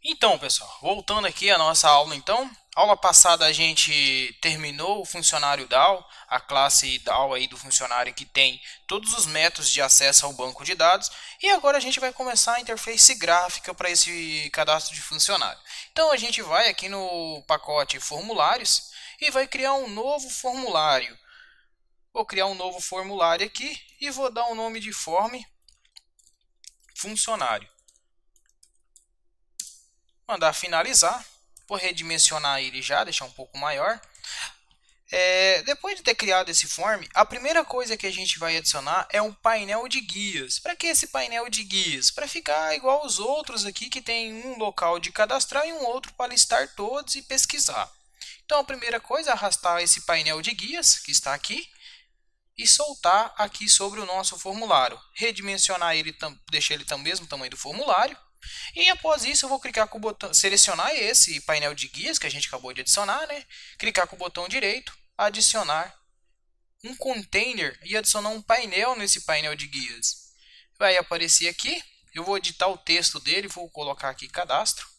Então, pessoal, voltando aqui à nossa aula, então, aula passada a gente terminou o funcionário DAO, a classe DAO aí do funcionário que tem todos os métodos de acesso ao banco de dados, e agora a gente vai começar a interface gráfica para esse cadastro de funcionário. Então a gente vai aqui no pacote formulários e vai criar um novo formulário. Vou criar um novo formulário aqui e vou dar o nome de form funcionário. Mandar finalizar. Vou redimensionar ele já, deixar um pouco maior. Depois de ter criado esse form, a primeira coisa que a gente vai adicionar é um painel de guias. Para que esse painel de guias? Para ficar igual aos outros aqui que tem um local de cadastrar e um outro para listar todos e pesquisar. Então a primeira coisa é arrastar esse painel de guias que está aqui e soltar aqui sobre o nosso formulário. Redimensionar ele, deixar ele do mesmo tamanho do formulário. E após isso eu vou clicar com o botão, selecionar esse painel de guias que a gente acabou de adicionar, né? Clicar com o botão direito, adicionar um container e adicionar um painel nesse painel de guias. Vai aparecer aqui, eu vou editar o texto dele, vou colocar aqui cadastro.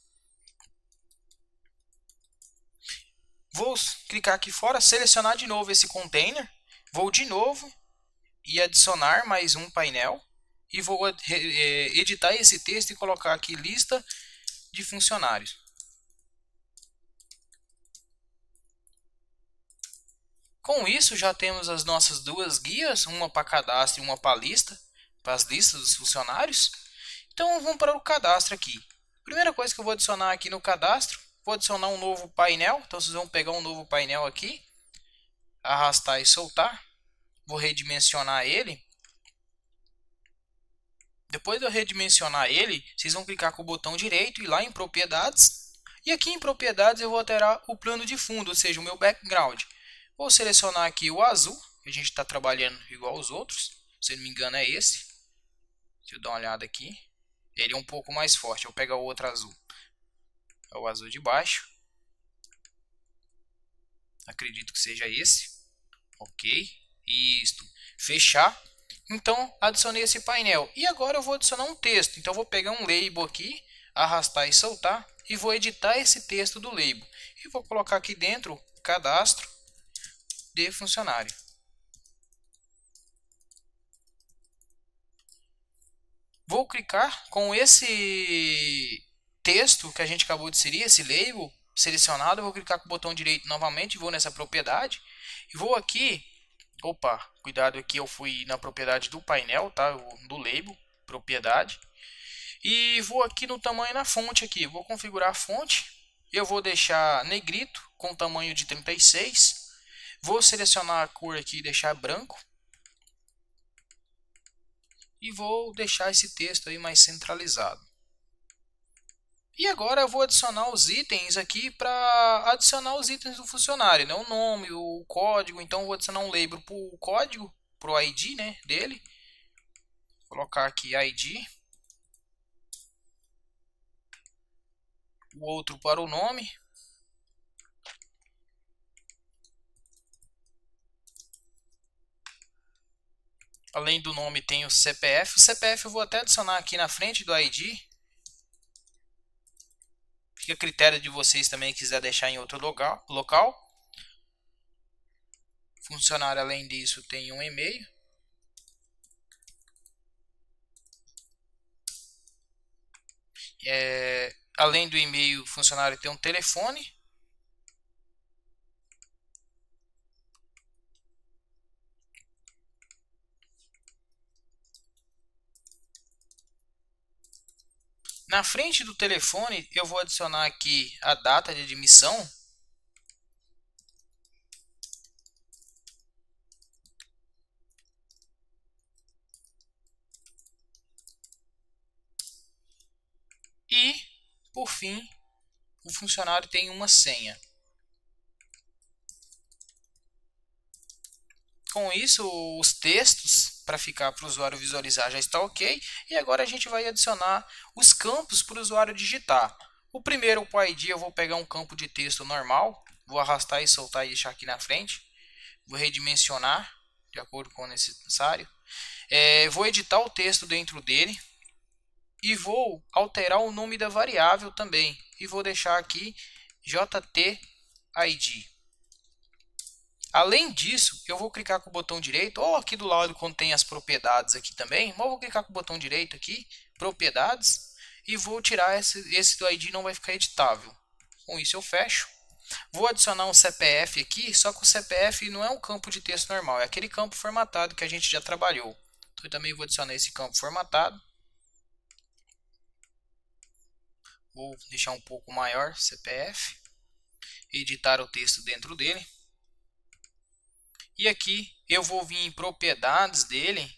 Vou clicar aqui fora, selecionar de novo esse container, vou de novo e adicionar mais um painel e vou editar esse texto e colocar aqui lista de funcionários. Com isso já temos as nossas duas guias, uma para cadastro e uma para lista, para as listas dos funcionários. Então vamos para o cadastro aqui. Primeira coisa que eu vou adicionar aqui no cadastro, vou adicionar um novo painel. Então vocês vão pegar um novo painel aqui, arrastar e soltar. Vou redimensionar ele. Depois de eu redimensionar ele, vocês vão clicar com o botão direito e ir lá em propriedades. E aqui em propriedades eu vou alterar o plano de fundo, ou seja, o meu background. Vou selecionar aqui o azul, que a gente está trabalhando igual aos outros. Se não me engano é esse. Deixa eu dar uma olhada aqui. Ele é um pouco mais forte. Eu vou pegar o outro azul. É o azul de baixo. Acredito que seja esse. Ok. Isto. Fechar. Então, adicionei esse painel. E agora eu vou adicionar um texto. Então, eu vou pegar um label aqui, arrastar e soltar. E vou editar esse texto do label. E vou colocar aqui dentro, cadastro de funcionário. Vou clicar com esse texto que a gente acabou de inserir, esse label selecionado. Eu vou clicar com o botão direito novamente, vou nessa propriedade. E vou aqui, opa, cuidado aqui, eu fui na propriedade do painel, tá? Do label, propriedade. E vou aqui no tamanho na fonte aqui, vou configurar a fonte. Eu vou deixar negrito com tamanho de 36. Vou selecionar a cor aqui e deixar branco. E vou deixar esse texto aí mais centralizado. E agora eu vou adicionar os itens aqui para adicionar os itens do funcionário, né? O nome, o código. Então eu vou adicionar um label para o código, para o ID, né, dele. Vou colocar aqui ID. O outro para o nome. Além do nome tem o CPF. O CPF eu vou até adicionar aqui na frente do ID. Fica a critério de vocês também quiser deixar em outro local. Funcionário além disso tem um e-mail. Além do e-mail, o funcionário tem um telefone. Na frente do telefone, eu vou adicionar aqui a data de admissão. E, por fim, o funcionário tem uma senha. Com isso, os textos para ficar para o usuário visualizar já está ok. E agora a gente vai adicionar os campos para o usuário digitar. O primeiro, o ID, eu vou pegar um campo de texto normal. Vou arrastar e soltar e deixar aqui na frente. Vou redimensionar de acordo com o necessário. Vou editar o texto dentro dele. e vou alterar o nome da variável também. E vou deixar aqui JTID. Além disso, eu vou clicar com o botão direito, ou aqui do lado quando tem as propriedades aqui também, mas eu vou clicar com o botão direito aqui, propriedades, e vou tirar esse do ID, não vai ficar editável. Com isso eu fecho. Vou adicionar um CPF aqui, só que o CPF não é um campo de texto normal, é aquele campo formatado que a gente já trabalhou. Então eu também vou adicionar esse campo formatado. Vou deixar um pouco maior, CPF. Editar o texto dentro dele. E aqui eu vou vir em propriedades dele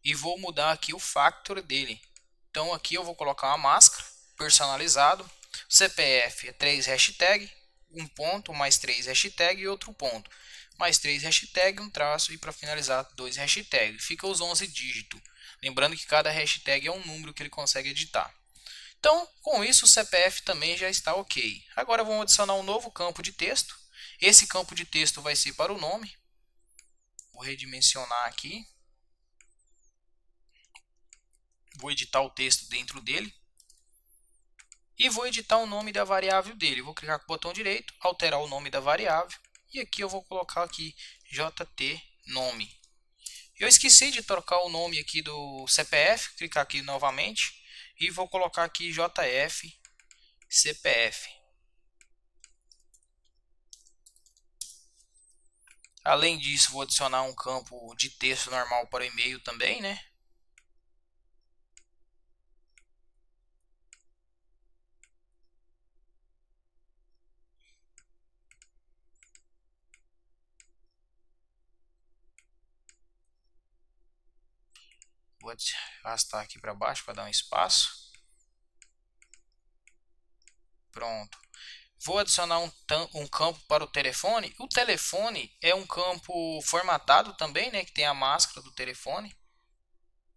e vou mudar aqui o factor dele. Então aqui eu vou colocar uma máscara personalizado. CPF é 3 hashtag, um ponto, mais 3 hashtag e outro ponto. Mais 3 hashtag, um traço e para finalizar 2 hashtag. Fica os 11 dígitos. Lembrando que cada hashtag é um número que ele consegue editar. Então, com isso o CPF também já está ok. Agora vamos adicionar um novo campo de texto. Esse campo de texto vai ser para o nome. Vou redimensionar aqui. Vou editar o texto dentro dele. E vou editar o nome da variável dele. Vou clicar com o botão direito, alterar o nome da variável. E aqui eu vou colocar aqui JTNome. Eu esqueci de trocar o nome aqui do CPF. Clicar aqui novamente. E vou colocar aqui JFCPF. Além disso, vou adicionar um campo de texto normal para o e-mail também, né? Vou arrastar aqui para baixo para dar um espaço. Pronto. Vou adicionar um campo para o telefone. O telefone é um campo formatado também, né? Que tem a máscara do telefone.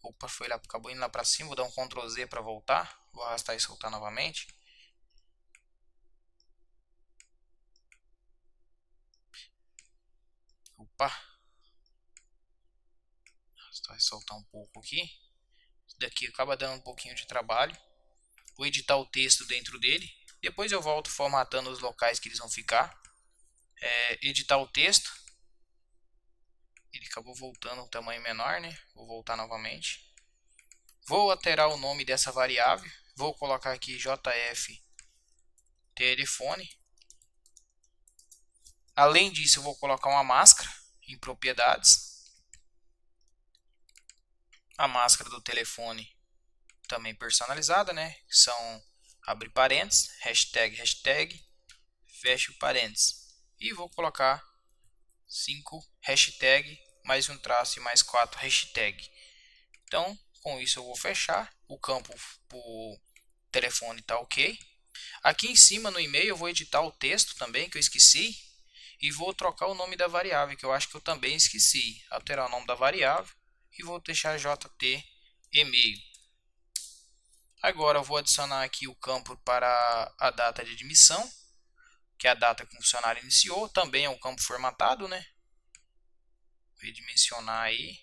Opa, foi lá, acabou indo lá para cima. Vou dar um Ctrl Z para voltar. Vou arrastar e soltar novamente. Opa. Arrastar e soltar um pouco aqui. Isso daqui acaba dando um pouquinho de trabalho. Vou editar o texto dentro dele. Depois eu volto formatando os locais que eles vão ficar. Editar o texto. Ele acabou voltando um tamanho menor, né? Vou voltar novamente. Vou alterar o nome dessa variável. Vou colocar aqui JF telefone. Além disso, eu vou colocar uma máscara em propriedades. A máscara do telefone também personalizada, né? São abre parênteses, hashtag, hashtag, fecha parênteses. E vou colocar 5 hashtag, mais um traço e mais 4 hashtag. Então, com isso eu vou fechar. O campo o telefone está ok. Aqui em cima no e-mail eu vou editar o texto também, que eu esqueci. E vou trocar o nome da variável, que eu acho que eu também esqueci. Alterar o nome da variável. E vou deixar JT e-mail. Agora eu vou adicionar aqui o campo para a data de admissão, que é a data que o funcionário iniciou. Também é um campo formatado, né? Vou redimensionar aí.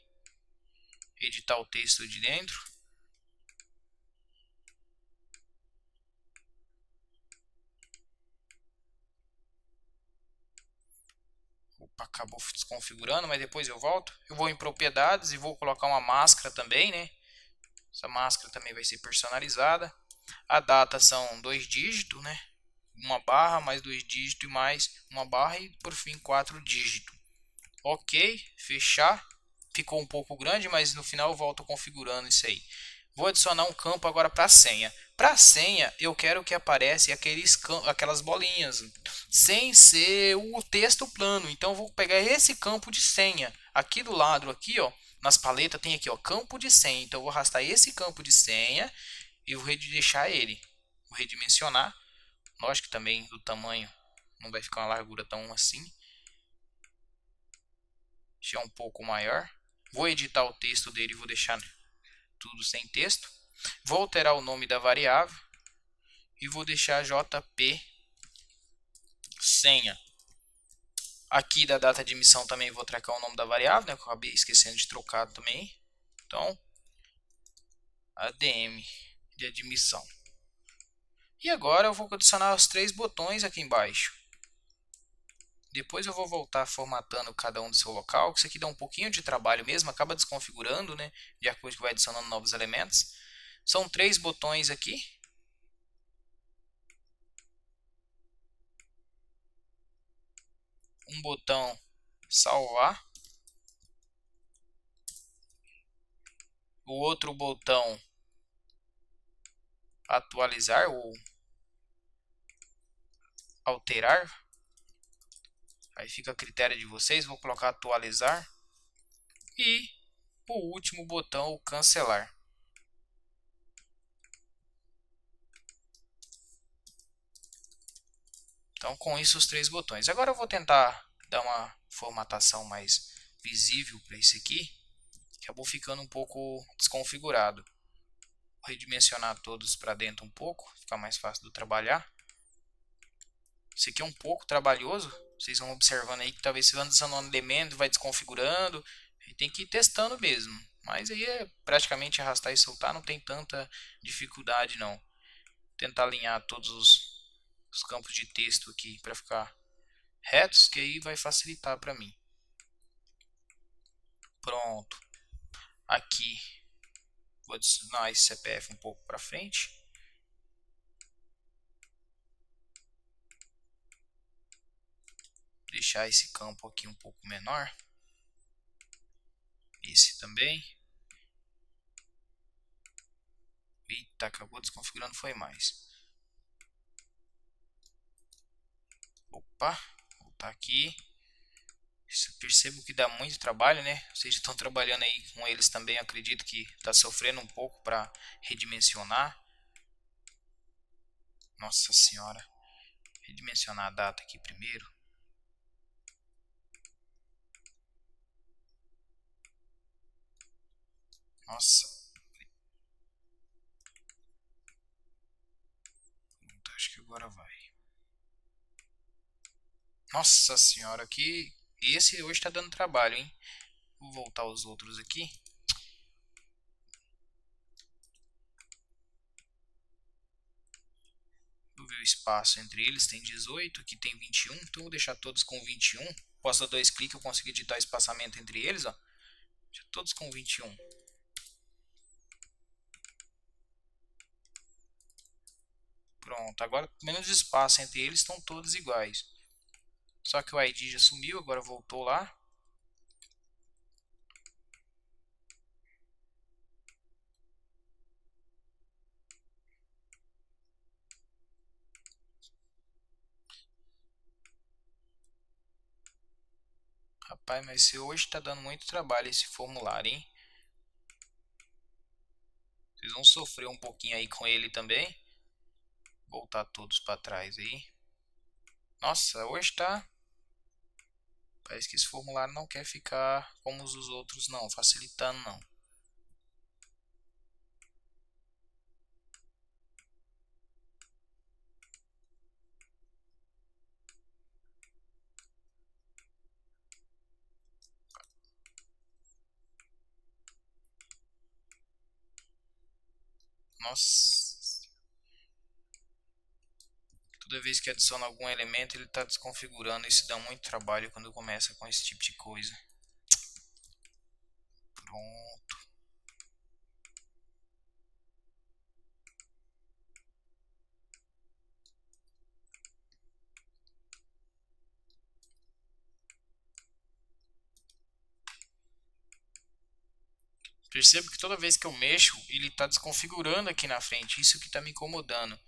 Editar o texto de dentro. Opa, acabou desconfigurando, mas depois eu volto. Eu vou em propriedades e vou colocar uma máscara também, né? Essa máscara também vai ser personalizada. A data são 2 dígitos, né? Uma barra mais 2 dígitos e mais uma barra e por fim 4 dígitos. Ok, fechar. Ficou um pouco grande, mas no final eu volto configurando isso aí. Vou adicionar um campo agora para a senha. Para a senha, eu quero que apareça aquelas bolinhas, sem ser o texto plano. Então, eu vou pegar esse campo de senha. Aqui do lado, aqui, ó, nas paletas, tem aqui, ó, campo de senha. Então, eu vou arrastar esse campo de senha e vou deixar ele. Vou redimensionar. Lógico que também o tamanho não vai ficar uma largura tão assim. Deixar um pouco maior. Vou editar o texto dele e vou deixar tudo sem texto. Vou alterar o nome da variável e vou deixar JP senha. Aqui da data de emissão também vou trocar o nome da variável, né, que eu acabei esquecendo de trocar também. Então, ADM de admissão. E agora eu vou adicionar os 3 botões aqui embaixo. Depois eu vou voltar formatando cada um do seu local, que isso aqui dá um pouquinho de trabalho mesmo, acaba desconfigurando, né, de acordo que vai adicionando novos elementos. São 3 botões aqui. Um botão salvar. O outro botão atualizar ou alterar. Aí fica a critério de vocês, vou colocar atualizar. E o último botão, o cancelar. Então, com isso, os 3 botões. Agora eu vou tentar dar uma formatação mais visível para esse aqui. Acabou ficando um pouco desconfigurado. Vou redimensionar todos para dentro um pouco, ficar mais fácil de trabalhar. Isso aqui é um pouco trabalhoso. Vocês vão observando aí que talvez você vai adicionando um elemento, vai desconfigurando. E tem que ir testando mesmo. Mas aí é praticamente arrastar e soltar, não tem tanta dificuldade não. Tentar alinhar todos os campos de texto aqui para ficar retos, que aí vai facilitar para mim. Pronto. Aqui vou adicionar esse CPF um pouco para frente. Deixar esse campo aqui um pouco menor. Esse também. Eita, acabou desconfigurando, foi mais. Opa, voltar aqui. Percebo que dá muito trabalho, né? Vocês estão trabalhando aí com eles também, eu acredito que está sofrendo um pouco para redimensionar. Nossa senhora. Redimensionar a data aqui primeiro. Nossa. Acho que agora vai. Nossa senhora, que esse hoje está dando trabalho, hein? Vou voltar os outros aqui. Vou ver o espaço entre eles, tem 18, aqui tem 21, então vou deixar todos com 21. Posso dar 2 cliques, eu consigo editar o espaçamento entre eles, ó. Deixa todos com 21. Pronto, agora menos espaço entre eles, estão todos iguais. Só que o ID já sumiu, agora voltou lá. Rapaz, mas hoje está dando muito trabalho esse formulário, hein? Vocês vão sofrer um pouquinho aí com ele também. Voltar todos para trás aí. Nossa, hoje tá... Parece que esse formulário não quer ficar como os outros não, facilitando não. Nossa. Toda vez que adiciona algum elemento ele está desconfigurando. Isso dá muito trabalho quando começa com esse tipo de coisa. Pronto. Percebo que toda vez que eu mexo, ele está desconfigurando aqui na frente. Isso que está me incomodando.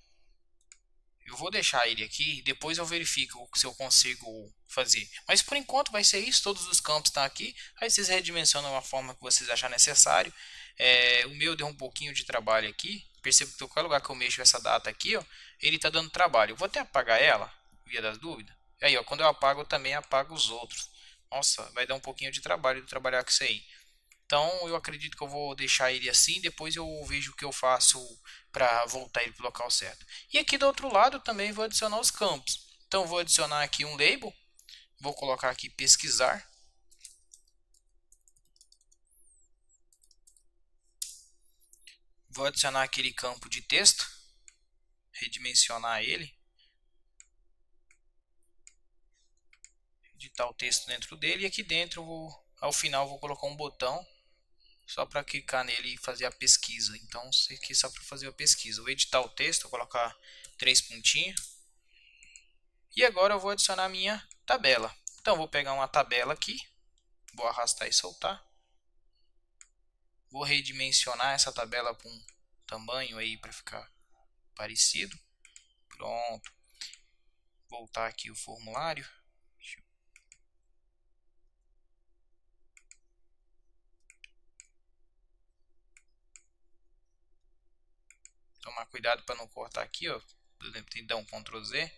Eu vou deixar ele aqui, depois eu verifico se eu consigo fazer. Mas por enquanto vai ser isso, todos os campos estão aqui. Aí vocês redimensionam a forma que vocês acharem necessário. O meu deu um pouquinho de trabalho aqui. Percebo que qualquer lugar que eu mexo essa data aqui, ó, ele está dando trabalho. Eu vou até apagar ela, via das dúvidas. Aí, ó, quando eu apago, eu também apago os outros. Nossa, vai dar um pouquinho de trabalho de trabalhar com isso aí. Então eu acredito que eu vou deixar ele assim, depois eu vejo o que eu faço para voltar ele para o local certo. E aqui do outro lado também vou adicionar os campos. Então vou adicionar aqui um label, vou colocar aqui pesquisar. Vou adicionar aquele campo de texto, redimensionar ele, editar o texto dentro dele, e aqui dentro, ao final, vou colocar um botão só para clicar nele e fazer a pesquisa. Então, isso aqui é só para fazer a pesquisa. Vou editar o texto, vou colocar 3 pontinhos. E agora eu vou adicionar a minha tabela. Então, vou pegar uma tabela aqui, vou arrastar e soltar. Vou redimensionar essa tabela para um tamanho aí para ficar parecido. Pronto. Voltar aqui o formulário. Tomar cuidado para não cortar aqui, ó. Tem que dar um Ctrl Z.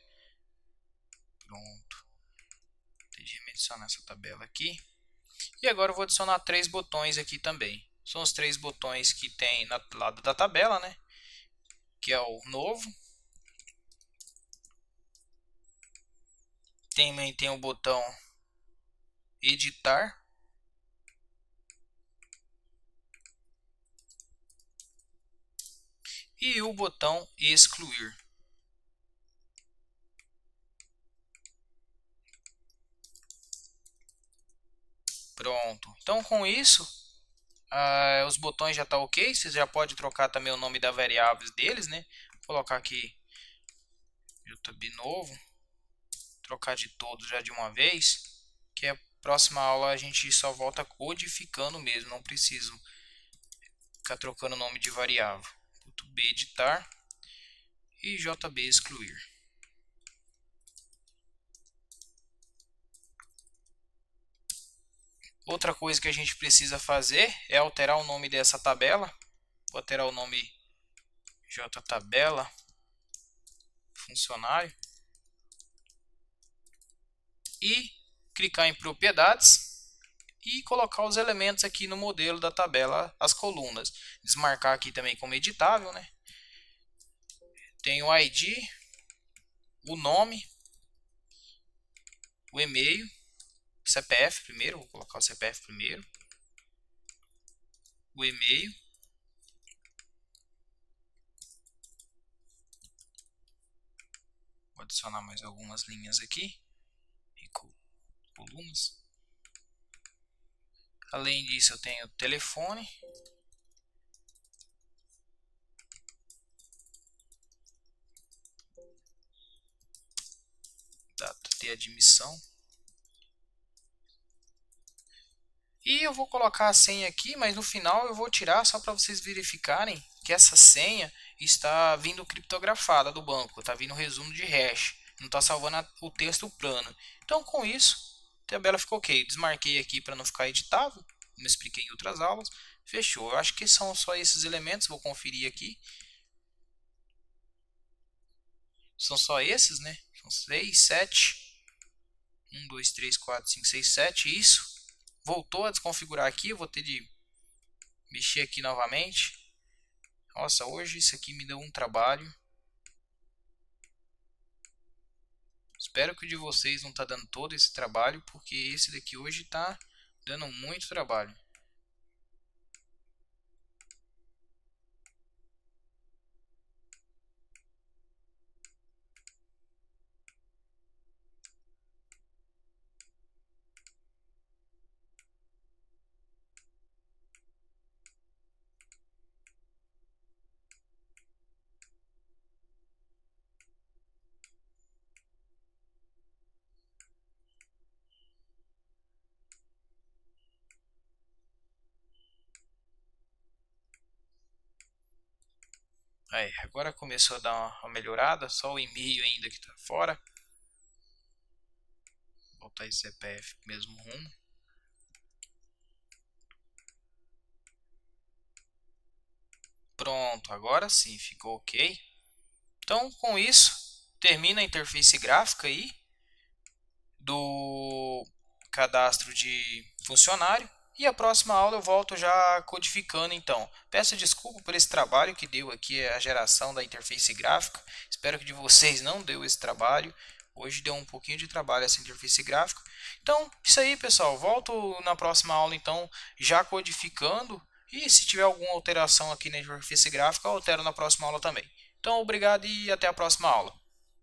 Pronto. Redimensionar essa tabela aqui. E agora eu vou adicionar 3 botões aqui também. São os 3 botões que tem no lado da tabela, né? Que é o novo. Também tem o botão editar. E o botão excluir. Pronto. Então com isso, os botões já estão ok. Você já pode trocar também o nome da variáveis deles, né? Vou colocar aqui JB novo. Trocar de todos já de uma vez. Que a próxima aula a gente só volta codificando mesmo. Não preciso ficar trocando o nome de variável. B editar e JB excluir. Outra coisa que a gente precisa fazer é alterar o nome dessa tabela. Vou alterar o nome JTabela funcionário e clicar em propriedades e colocar os elementos aqui no modelo da tabela, as colunas. Desmarcar aqui também como editável, né? Tem o ID, o nome, o e-mail, CPF primeiro, vou colocar o CPF primeiro, o e-mail, vou adicionar mais algumas linhas aqui, e colunas. Além disso, eu tenho o telefone, data de admissão. E eu vou colocar a senha aqui, mas no final eu vou tirar só para vocês verificarem que essa senha está vindo criptografada do banco, está vindo resumo de hash, não está salvando o texto plano. Então com isso, a tabela ficou ok. Desmarquei aqui para não ficar editável, como expliquei em outras aulas. Fechou. Eu acho que são só esses elementos, vou conferir aqui. São só esses, né? São 6, 7. 1, 2, 3, 4, 5, 6, 7. Isso. Voltou a desconfigurar aqui. Eu vou ter de mexer aqui novamente. Nossa, hoje isso aqui me deu um trabalho. Espero que o de vocês não está dando todo esse trabalho, porque esse daqui hoje está dando muito trabalho. Aí, agora começou a dar uma melhorada, só o e-mail ainda que está fora. Vou botar esse CPF mesmo rumo. Pronto, agora sim, ficou ok. Então, com isso, termina a interface gráfica aí do cadastro de funcionário. E a próxima aula eu volto já codificando então. Peço desculpa por esse trabalho que deu aqui a geração da interface gráfica. Espero que de vocês não deu esse trabalho. Hoje deu um pouquinho de trabalho essa interface gráfica. Então, isso aí pessoal. Volto na próxima aula então já codificando E se tiver alguma alteração aqui na interface gráfica, eu altero na próxima aula também. Então, obrigado e até a próxima aula.